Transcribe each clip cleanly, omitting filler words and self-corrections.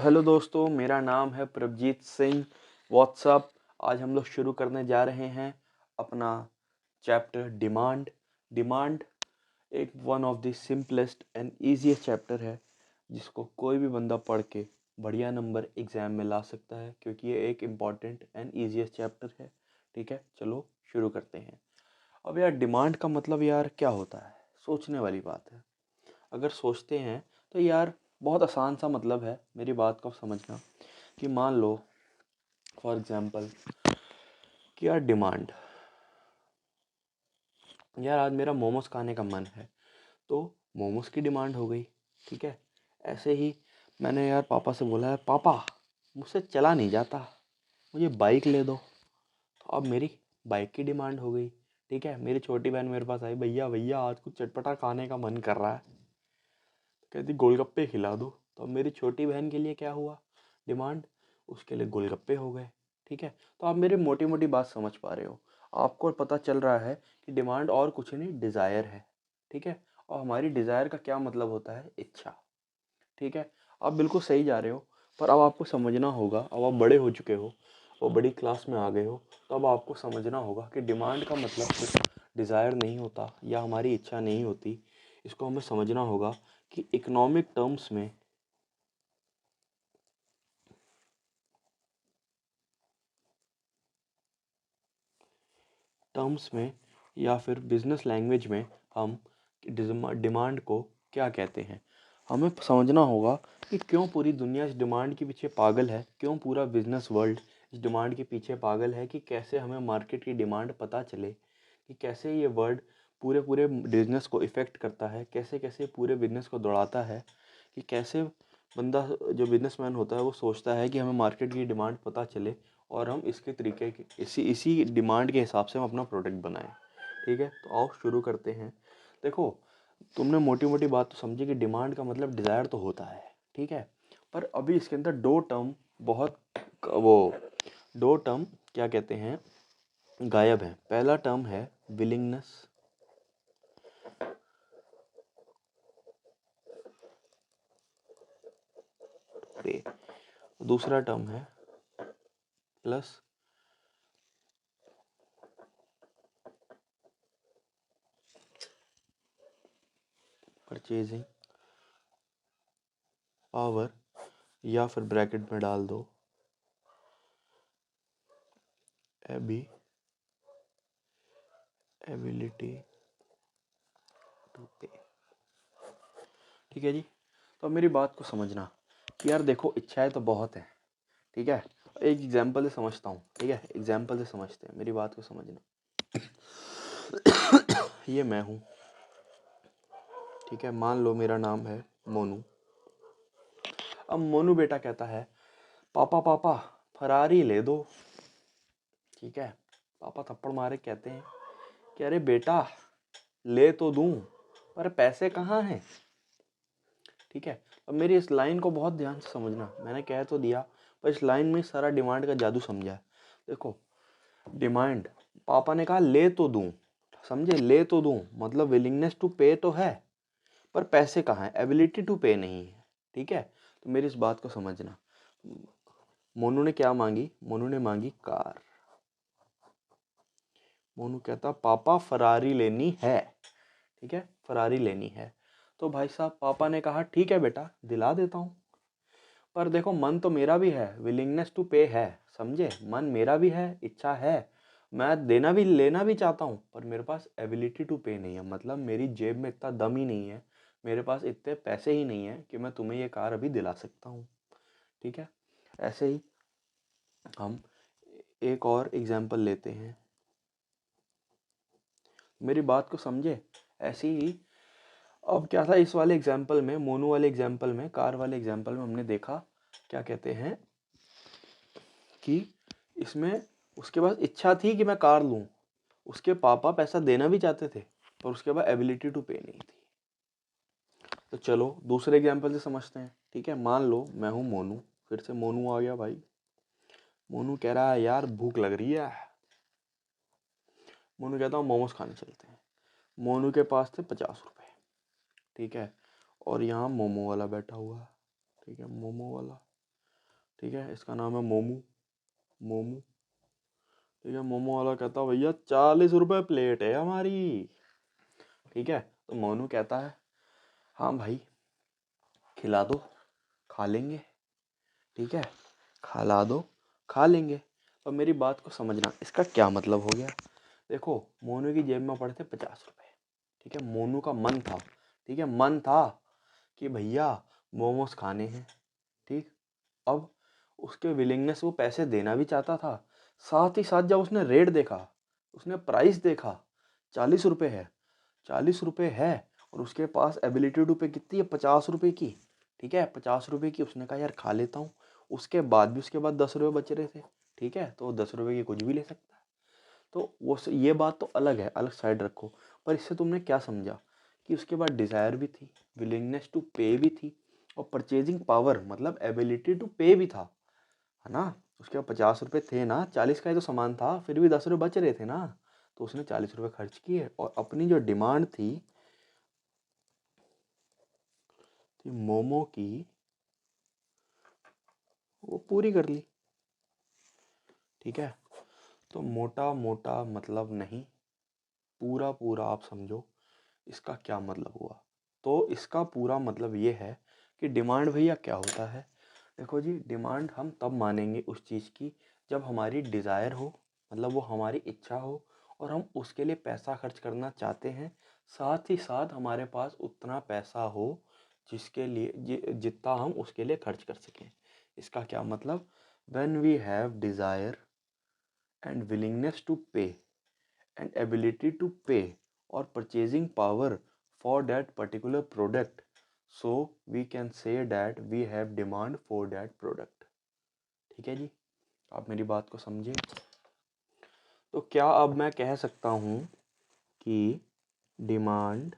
Hello दोस्तों, मेरा नाम है प्रभजीत सिंह। व्हाट्सअप। आज हम लोग शुरू करने जा रहे हैं अपना चैप्टर डिमांड। डिमांड एक one of the simplest and easiest chapter है, जिसको कोई भी बंदा पढ़ के बढ़िया नंबर एग्ज़ाम में ला सकता है, क्योंकि ये एक इम्पॉर्टेंट एंड ईजीएस्ट चैप्टर है। ठीक है, चलो शुरू करते हैं। अब यार, डिमांड का मतलब यार क्या होता है? सोचने वाली बात है। अगर सोचते हैं तो यार बहुत आसान सा मतलब है, मेरी बात को समझना। कि मान लो फॉर एग्जांपल कि यार डिमांड, यार आज मेरा मोमोज खाने का मन है, तो मोमोज की डिमांड हो गई। ठीक है। ऐसे ही मैंने यार पापा से बोला, यार पापा मुझसे चला नहीं जाता, मुझे बाइक ले दो। तो अब मेरी बाइक की डिमांड हो गई। ठीक है। मेरी छोटी बहन मेरे पास आई, भैया भैया आज कुछ चटपटा खाने का मन कर रहा है, कहती गोलगप्पे खिला दो। तो अब मेरी छोटी बहन के लिए क्या हुआ डिमांड? उसके लिए गोलगप्पे हो गए। ठीक है। तो आप मेरी मोटी मोटी बात समझ पा रहे हो। आपको पता चल रहा है कि डिमांड और कुछ नहीं, डिज़ायर है। ठीक है। और हमारी डिज़ायर का क्या मतलब होता है? इच्छा। ठीक है। आप बिल्कुल सही जा रहे हो, पर अब आपको समझना होगा, अब आप बड़े हो चुके हो और बड़ी क्लास में आ गए हो, तो अब आपको समझना होगा कि डिमांड का मतलब सिर्फ डिज़ायर नहीं होता या हमारी इच्छा नहीं होती। इसको हमें समझना होगा कि इकोनॉमिक टर्म्स में या फिर बिजनेस लैंग्वेज में हम डिमांड को क्या कहते हैं। हमें समझना होगा कि क्यों पूरी दुनिया इस डिमांड के पीछे पागल है, क्यों पूरा बिजनेस वर्ल्ड इस डिमांड के पीछे पागल है, कि कैसे हमें मार्केट की डिमांड पता चले, कि कैसे ये वर्ड पूरे पूरे बिजनेस को इफ़ेक्ट करता है, कैसे कैसे पूरे बिजनेस को दौड़ाता है, कि कैसे बंदा जो बिजनेसमैन होता है वो सोचता है कि हमें मार्केट की डिमांड पता चले और हम इसके तरीके के इसी इसी डिमांड के हिसाब से हम अपना प्रोडक्ट बनाएं। ठीक है, तो आओ शुरू करते हैं। देखो, तुमने मोटी मोटी बात तो समझी कि डिमांड का मतलब डिज़ायर तो होता है। ठीक है। पर अभी इसके अंदर बहुत वो दो टर्म क्या कहते हैं, गायब है। पहला टर्म है विलिंगनेस, पे। दूसरा टर्म है प्लस परचेजिंग पावर, या फिर ब्रैकेट में डाल दो एबी एबिलिटी टू पे। ठीक है जी। तो अब मेरी बात को समझना कि यार देखो, इच्छाएं तो बहुत है। ठीक है। एक एग्जांपल से समझता हूँ। ठीक है, एग्जांपल से समझते हैं, मेरी बात को समझना। ये मैं हूँ। ठीक है, मान लो मेरा नाम है मोनू। अब मोनू बेटा कहता है, पापा पापा फरारी ले दो। ठीक है। पापा थप्पड़ मारे कहते हैं कि अरे बेटा, ले तो दूं, पर पैसे कहाँ हैं? ठीक है। अब मेरी इस लाइन को बहुत ध्यान से समझना। मैंने कह तो दिया, पर इस लाइन में सारा डिमांड का जादू समझा है। देखो, डिमांड, पापा ने कहा ले तो दूं, समझे? ले तो दूं मतलब विलिंगनेस टू पे तो है, पर पैसे कहाँ हैं? एबिलिटी टू पे नहीं है। ठीक है। तो मेरी इस बात को समझना। मोनू ने क्या मांगी? मोनू ने मांगी कार। मोनू कहता पापा फरारी लेनी है। ठीक है, फरारी लेनी है। तो भाई साहब, पापा ने कहा ठीक है बेटा, दिला देता हूँ। पर देखो, मन तो मेरा भी है, विलिंगनेस टू पे है, समझे? मन मेरा भी है, इच्छा है, मैं देना भी लेना भी चाहता हूँ, पर मेरे पास एबिलिटी टू पे नहीं है। मतलब मेरी जेब में इतना दम ही नहीं है, मेरे पास इतने पैसे ही नहीं है कि मैं तुम्हें ये कार अभी दिला सकता हूँ। ठीक है। ऐसे ही हम एक और एग्जाम्पल लेते हैं, मेरी बात को समझे। ऐसे ही अब क्या था इस वाले एग्जाम्पल में, मोनू वाले एग्जाम्पल में, कार वाले एग्जाम्पल में हमने देखा क्या कहते हैं कि इसमें उसके पास इच्छा थी कि मैं कार लूं, उसके पापा पैसा देना भी चाहते थे, पर उसके पास एबिलिटी टू पे नहीं थी। तो चलो दूसरे एग्जाम्पल से समझते हैं। ठीक है, मान लो मैं हूं मोनू। फिर से मोनू आ गया भाई। मोनू कह रहा है यार भूख लग रही है। मोनू कहता हूँ मोमोज खाने चलते हैं। मोनू के पास थे 50 रुपए। ठीक है। और यहाँ मोमो वाला बैठा हुआ है। ठीक है, मोमो वाला ठीक है, इसका नाम है मोमू। मोमू, ठीक है। मोमो वाला कहता भैया 40 रुपये प्लेट है हमारी। ठीक है, तो मोनू कहता है हाँ भाई खिला दो, खा लेंगे। ठीक है, खिला दो, खा लेंगे। अब मेरी बात को समझना, इसका क्या मतलब हो गया। देखो, मोनू की जेब में पड़े थे 50 रुपये। ठीक है, मोनू का मन था, ठीक है, मन था कि भैया मोमोज खाने हैं। ठीक, अब उसके विलिंगनेस, वो पैसे देना भी चाहता था। साथ ही साथ जब उसने रेट देखा, उसने प्राइस देखा, 40 रुपये है, 40 रुपये है, और उसके पास एबिलिटी टू पे कितनी है, 50 रुपये की। ठीक है, 50 रुपये की। उसने कहा यार खा लेता हूँ। उसके बाद भी उसके बाद 10 रुपये बच रहे थे। ठीक है, तो 10 रुपये की कुछ भी ले सकता है। तो वो ये बात तो अलग है, अलग साइड रखो। पर इससे तुमने क्या समझा कि उसके बाद डिज़ायर भी थी, विलिंगनेस टू पे भी थी, और परचेजिंग पावर मतलब एबिलिटी टू पे भी था, है ना। उसके पास 50 रुपये थे ना, 40 का ही तो सामान था, फिर भी 10 रुपये बच रहे थे ना। तो उसने 40 रुपये खर्च किए और अपनी जो डिमांड थी मोमो की, वो पूरी कर ली। ठीक है, तो मोटा मोटा मतलब नहीं, पूरा पूरा आप समझो इसका क्या मतलब हुआ। तो इसका पूरा मतलब ये है कि डिमांड भैया क्या होता है। देखो जी, डिमांड हम तब मानेंगे उस चीज़ की जब हमारी डिज़ायर हो, मतलब वो हमारी इच्छा हो और हम उसके लिए पैसा खर्च करना चाहते हैं। साथ ही साथ हमारे पास उतना पैसा हो जिसके लिए जितना हम उसके लिए खर्च कर सकें। इसका क्या मतलब, when we have desire and willingness to pay and ability to pay or purchasing power for that particular product, so we can say that we have demand for that product। ठीक है जी, आप मेरी बात को समझे। तो क्या अब मैं कह सकता हूँ कि demand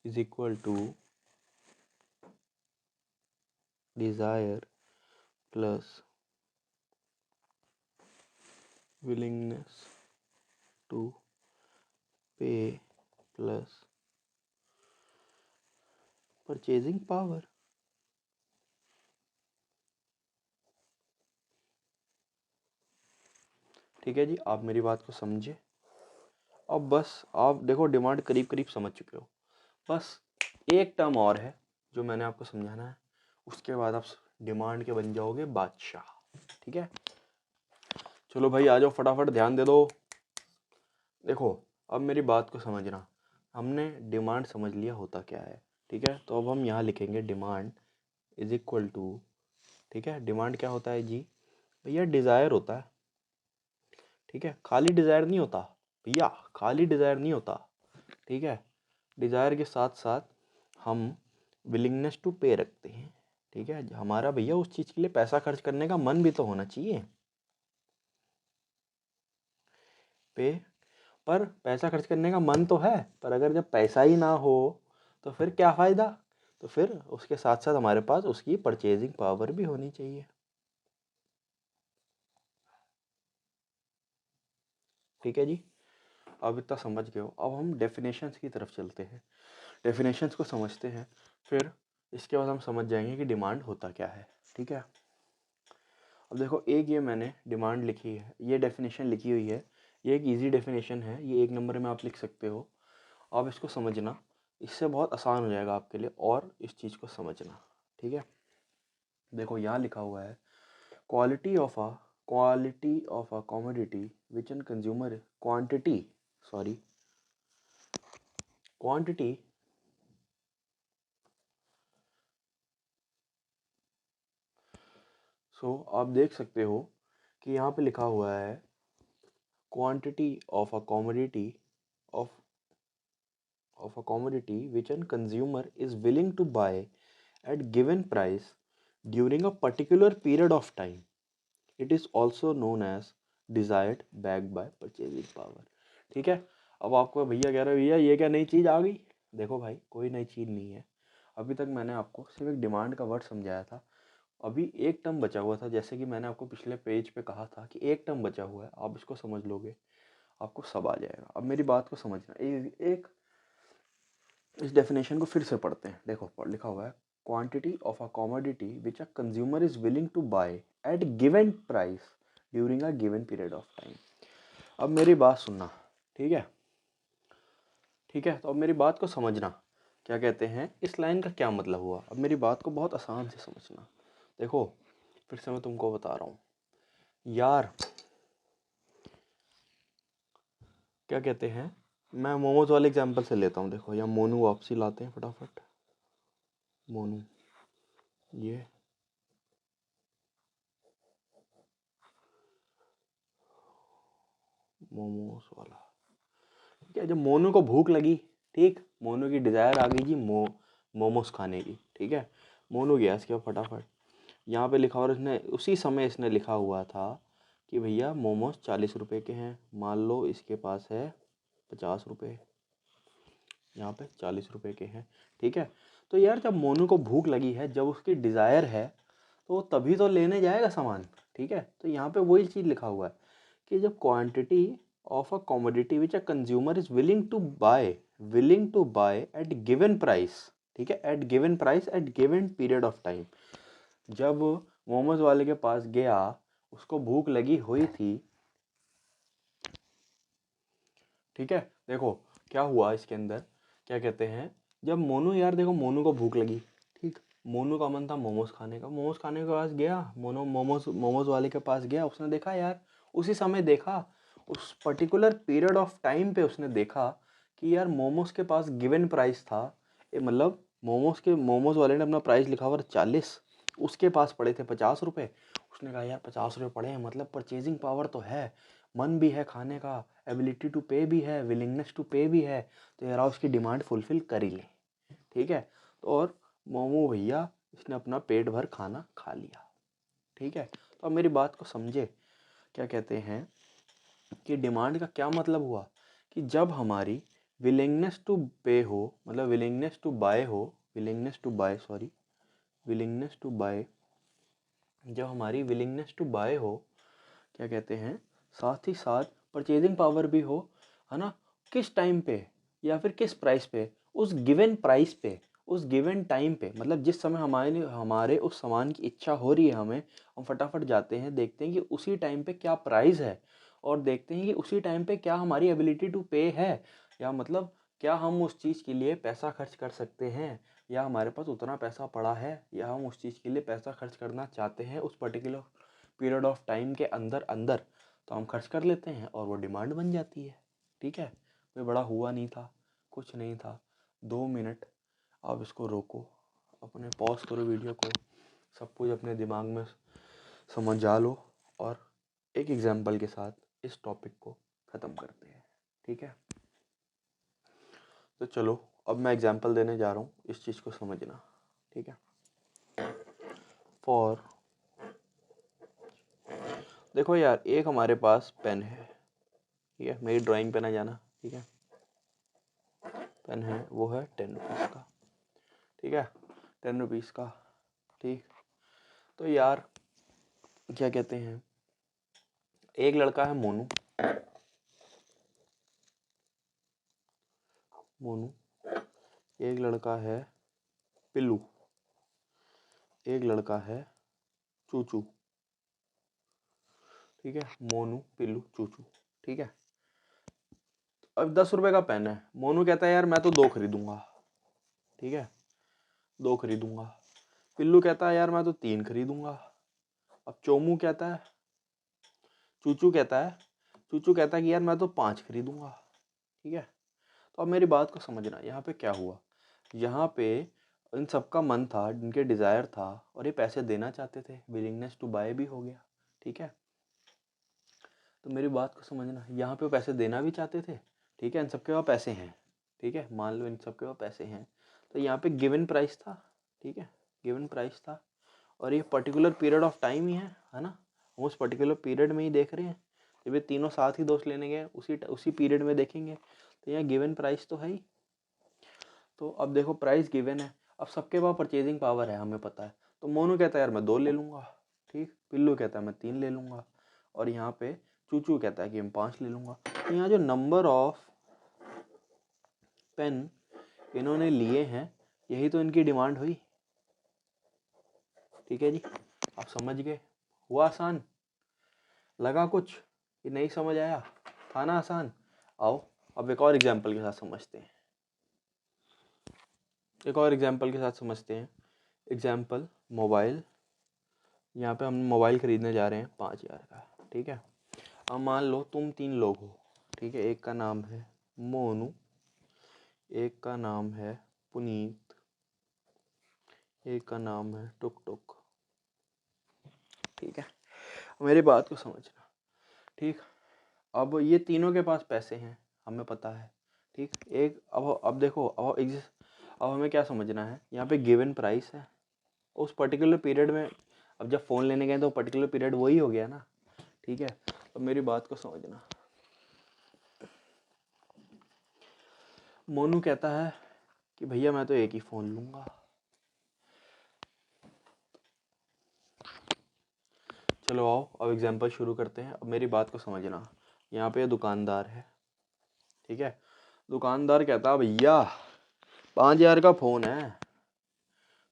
is equal to desire plus willingness to pay plus purchasing power. ठीक है जी, आप मेरी बात को समझे। अब बस आप देखो, डिमांड करीब करीब समझ चुके हो। बस एक टर्म और है जो मैंने आपको समझाना है, उसके बाद आप डिमांड के बन जाओगे बादशाह। ठीक है, चलो भाई आ जाओ, फटाफट ध्यान दे दो। देखो, अब मेरी बात को समझना, हमने डिमांड समझ लिया होता क्या है। ठीक है, तो अब हम यहाँ लिखेंगे डिमांड इज इक्वल टू, ठीक है, डिमांड क्या होता है जी भैया, डिज़ायर होता है। ठीक है, खाली डिज़ायर नहीं होता भैया, खाली डिज़ायर नहीं होता। ठीक है, डिज़ायर के साथ साथ हम विलिंगनेस टू पे रखते हैं। ठीक है, हमारा भैया उस चीज़ के लिए पैसा खर्च करने का मन भी तो होना चाहिए। पे, पर पैसा खर्च करने का मन तो है, पर अगर जब पैसा ही ना हो तो फिर क्या फ़ायदा। तो फिर उसके साथ साथ हमारे पास उसकी परचेजिंग पावर भी होनी चाहिए। ठीक है जी, अब इतना समझ गए हो। अब हम डेफिनेशंस की तरफ चलते हैं, डेफिनेशंस को समझते हैं, फिर इसके बाद हम समझ जाएंगे कि डिमांड होता क्या है। ठीक है, अब देखो, एक ये मैंने डिमांड लिखी है, ये डेफिनेशन लिखी हुई है, ये एक इजी डेफिनेशन है, ये 1 नंबर में आप लिख सकते हो। आप इसको समझना, इससे बहुत आसान हो जाएगा आपके लिए और इस चीज़ को समझना। ठीक है, देखो यहाँ लिखा हुआ है, quality of a commodity which N consumer quantity, sorry quantity so आप देख सकते हो कि यहाँ पे लिखा हुआ है quantity of a commodity of a commodity which a consumer is willing to buy at given price during a particular period of time. It is also known as desired backed by purchasing power। ठीक है, अब आपको भैया कह रहे हो भैया ये क्या नई चीज़ आ गई। देखो भाई, कोई नई चीज़ नहीं है। अभी तक मैंने आपको सिर्फ एक डिमांड का वर्ड समझाया था। अभी एक टर्म बचा हुआ था, जैसे कि मैंने आपको पिछले पेज पे कहा था कि एक टर्म बचा हुआ है, आप इसको समझ लोगे आपको सब आ जाएगा। अब मेरी बात को समझना, एक इस डेफिनेशन को फिर से पढ़ते हैं। देखो लिखा हुआ है, quantity of a commodity which a consumer is willing to buy at given price during a given period of time। अब मेरी बात सुनना, ठीक है, ठीक है। तो अब मेरी बात को समझना, क्या कहते हैं इस लाइन का क्या मतलब हुआ। अब मेरी बात को बहुत आसान से समझना। देखो फिर से मैं तुमको बता रहा हूँ यार, क्या कहते हैं, मैं मोमोज वाले एग्जांपल से लेता हूँ। देखो या मोनू वापसी लाते हैं फटाफट, मोनू ये मोमोज वाला, ठीक है। जब मोनू को भूख लगी, ठीक, मोनू की डिज़ायर आ गई जी मोमोज खाने की, ठीक है। मोनू गया इसके फटाफट, यहाँ पे लिखा और इसने उसी समय इसने लिखा हुआ था कि भैया मोमोज 40 रुपए के हैं। मान लो इसके पास है 50 रुपये, यहाँ पे 40 रुपए के हैं, ठीक है। तो यार जब मोनू को भूख लगी है, जब उसकी डिज़ायर है, तो वो तभी तो लेने जाएगा सामान, ठीक है। तो यहाँ पे वही चीज़ लिखा हुआ है कि जब quantity of a commodity which a consumer is willing to buy at given price, ठीक है, at given price at given period of time. जब मोमोज वाले के पास गया, उसको भूख लगी हुई थी, ठीक है। देखो क्या हुआ इसके अंदर, क्या कहते हैं, जब मोनू, यार देखो मोनू को भूख लगी, ठीक, मोनू का मन था मोमोज खाने का। मोमोज खाने के पास गया, मोनू मोमोज वाले के पास गया। उसने देखा यार, उसी समय देखा, उस पर्टिकुलर पीरियड ऑफ टाइम पे उसने देखा कि यार मोमोज के पास गिवन प्राइस था, मतलब मोमोज वाले ने अपना प्राइस लिखा हुआ 40, उसके पास पड़े थे 50 रुपये। उसने कहा यार 50 रुपये पड़े हैं, मतलब परचेजिंग पावर तो है, मन भी है खाने का, एबिलिटी टू पे भी है, विलिंगनेस टू पे भी है, तो यार उसकी डिमांड फुलफिल कर ही ले, ठीक है। तो और मोमो भैया इसने अपना पेट भर खाना खा लिया, ठीक है। तो अब मेरी बात को समझे, क्या कहते हैं कि डिमांड का क्या मतलब हुआ कि जब हमारी विलिंगनेस टू पे हो, मतलब विलिंगनेस टू बाय हो, विलिंगनेस टू बाय, जब हमारी विलिंगनेस टू बाय हो, क्या कहते हैं, साथ ही साथ परचेजिंग पावर भी हो, है ना, किस टाइम पे या फिर किस प्राइस पे, उस गिवन प्राइस पे, उस गिवन टाइम पे, मतलब जिस समय हमारे उस सामान की इच्छा हो रही है हमें, हम फटाफट जाते हैं, देखते हैं कि उसी टाइम पे क्या प्राइस है, और देखते हैं कि उसी टाइम पे क्या हमारी एबिलिटी टू पे है, या मतलब क्या हम उस चीज़ के लिए पैसा खर्च कर सकते हैं, या हमारे पास उतना पैसा पड़ा है, या हम उस चीज़ के लिए पैसा खर्च करना चाहते हैं उस पर्टिकुलर पीरियड ऑफ टाइम के अंदर अंदर, तो हम खर्च कर लेते हैं और वो डिमांड बन जाती है, ठीक है। कोई बड़ा हुआ नहीं था, कुछ नहीं था। 2 मिनट आप इसको रोको, अपने पॉज करो वीडियो को, सब कुछ अपने दिमाग में समझा लो, और एक एग्जांपल के साथ इस टॉपिक को ख़त्म करते हैं, ठीक है। तो चलो अब मैं एग्जांपल देने जा रहा हूँ, इस चीज़ को समझना, ठीक है। फॉर, देखो यार एक हमारे पास पेन है, ठीक है, मेरी ड्राइंग पे ना जाना, ठीक है। पेन है, वो है 10 रुपीज़ का, ठीक है, 10 रुपीज़ का, ठीक। तो यार क्या कहते हैं, एक लड़का है मोनू, एक लड़का है पिल्लू, एक लड़का है चूचू, ठीक है, मोनू पिल्लू चूचू, ठीक है। अब 10 रुपए का पेन है, मोनू कहता है यार मैं तो 2 खरीदूंगा, ठीक है, 2 खरीदूंगा। पिल्लू कहता है यार मैं तो 3 खरीदूंगा। अब चूचू कहता है कि यार मैं तो 5 खरीदूंगा, ठीक है। तो अब मेरी बात को समझना, यहाँ पे क्या हुआ, यहाँ पे इन सबका मन था, इनके डिज़ायर था, और ये पैसे देना चाहते थे, विलिंगनेस टू बाय भी हो गया, ठीक है। तो मेरी बात को समझना, यहाँ पे वो पैसे देना भी चाहते थे, ठीक है, इन सबके पास पैसे हैं, ठीक है, मान लो इन सबके पास पैसे हैं। तो यहाँ पे गिवन प्राइस था, ठीक है, गिवन प्राइस था, और ये पर्टिकुलर पीरियड ऑफ टाइम ही है ना, हम उस पर्टिकुलर पीरियड में ही देख रहे हैं। जब ये तीनों साथ ही दोस्त लेने गए, उसी पीरियड में देखेंगे, तो यहाँ गिवन प्राइस तो है ही। तो अब देखो प्राइस गिवन है, अब सबके पास परचेजिंग पावर है, हमें पता है। तो मोनू कहता है यार मैं 2 ले लूँगा, ठीक, पिल्लू कहता है मैं 3 ले लूँगा, और यहाँ पे चूचू कहता है कि मैं 5 ले लूँगा। तो यहाँ जो नंबर ऑफ पेन इन्होंने लिए हैं, यही तो इनकी डिमांड हुई, ठीक है जी, आप समझ गए? हुआ आसान? लगा कुछ कि नहीं समझ आया? था ना आसान? आओ अब एक और एग्जाम्पल के साथ समझते हैं। एक और एग्जाम्पल के साथ समझते हैं। Example mobile. यहाँ पे हम मोबाइल खरीदने जा रहे हैं 5,000 का, ठीक है। अब मान लो तुम 3 लोग हो, ठीक है। एक का नाम है मोनू, एक का नाम है पुनीत, एक का नाम है टुक टुक, ठीक है। मेरी बात को समझना, ठीक। अब ये तीनों के पास पैसे हैं, हमें पता है, ठीक। एक अब देखो, अब हमें क्या समझना है, यहाँ पे गिवन प्राइस है उस पर्टिकुलर पीरियड में। अब जब फ़ोन लेने गए तो पर्टिकुलर पीरियड वही हो गया ना, ठीक है। अब मेरी बात को समझना, मोनू कहता है कि भैया मैं तो एक ही फ़ोन लूँगा। चलो आओ अब एग्जाम्पल शुरू करते हैं। अब मेरी बात को समझना, यहाँ पे दुकानदार है, ठीक है। दुकानदार कहता है भैया 5,000 का फ़ोन है,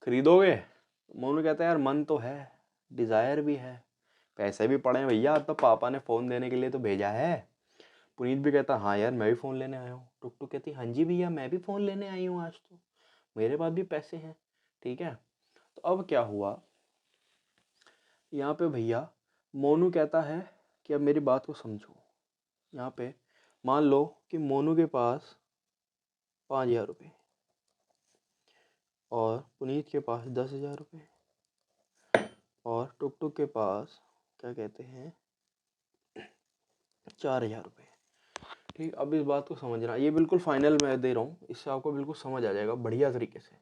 खरीदोगे? मोनू कहता है यार मन तो है, डिज़ायर भी है, पैसे भी पड़े हैं भैया, तो पापा ने फ़ोन देने के लिए तो भेजा है। पुनीत भी कहता हाँ यार मैं भी फ़ोन लेने आया हूँ। टुक टुक कहती हाँ जी भैया मैं भी फ़ोन लेने आई हूँ, आज तो मेरे पास भी पैसे हैं, ठीक है। तो अब क्या हुआ यहाँ पे भैया, मोनू कहता है कि अब मेरी बात को समझो। यहाँ पे मान लो कि मोनू के पास 5,000 रुपये और पुनीत के पास 10,000 रुपये और टुक टुक के पास क्या कहते हैं 4,000 रुपये, ठीक। अब इस बात को समझना, ये बिल्कुल फाइनल मैं दे रहा हूँ, इससे आपको बिल्कुल समझ आ जाएगा बढ़िया तरीके से,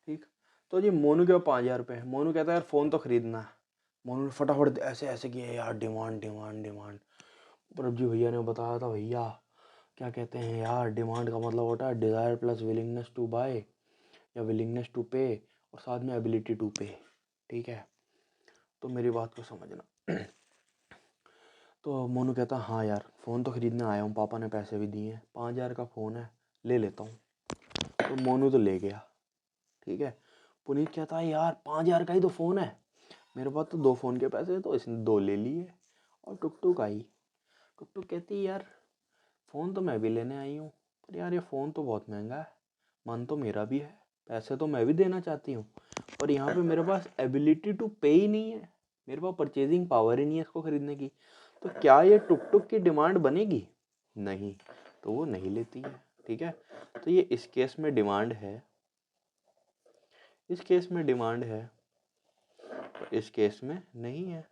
ठीक। तो जी मोनू के पास 5,000 रुपये है। मोनू कहता है यार फ़ोन तो खरीदना है। मोनू ने फटाफट ऐसे ऐसे किए यार, डिमांड डिमांड डिमांड। प्रभु जी भैया ने बताया था भैया क्या कहते हैं यार, डिमांड का मतलब होता है desire plus willingness to buy या विलिंगनेस टू पे और साथ में एबिलिटी टू पे, ठीक है। तो मेरी बात को समझना। तो मोनू कहता हाँ यार फ़ोन तो ख़रीदने आया हूँ, पापा ने पैसे भी दिए हैं, 5,000 का फ़ोन है, ले लेता हूँ। तो मोनू तो ले गया, ठीक है। पुनीत कहता है यार 5,000 का ही तो फ़ोन है, मेरे पास तो 2 फ़ोन के पैसे हैं, तो इसने 2 ले लिए। और टुक टुक आई। टुक टुक कहती है यार फ़ोन तो मैं भी लेने आई हूँ, पर यार ये फ़ोन तो बहुत महंगा है, मन तो मेरा भी है, पैसे तो मैं भी देना चाहती हूँ, पर यहाँ पे मेरे पास एबिलिटी टू पे ही नहीं है, मेरे पास परचेजिंग पावर ही नहीं है इसको ख़रीदने की। तो क्या ये टुक टुक की डिमांड बनेगी? नहीं, तो वो नहीं लेती है, ठीक है। तो ये इस केस में डिमांड है, इस केस में डिमांड है, पर इस केस में नहीं है,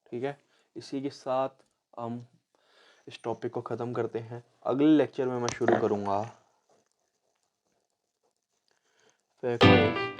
ठीक है। इसी के साथ हम इस टॉपिक को ख़त्म करते हैं। अगले लेक्चर में मैं शुरू करूँगा फैक्टर्स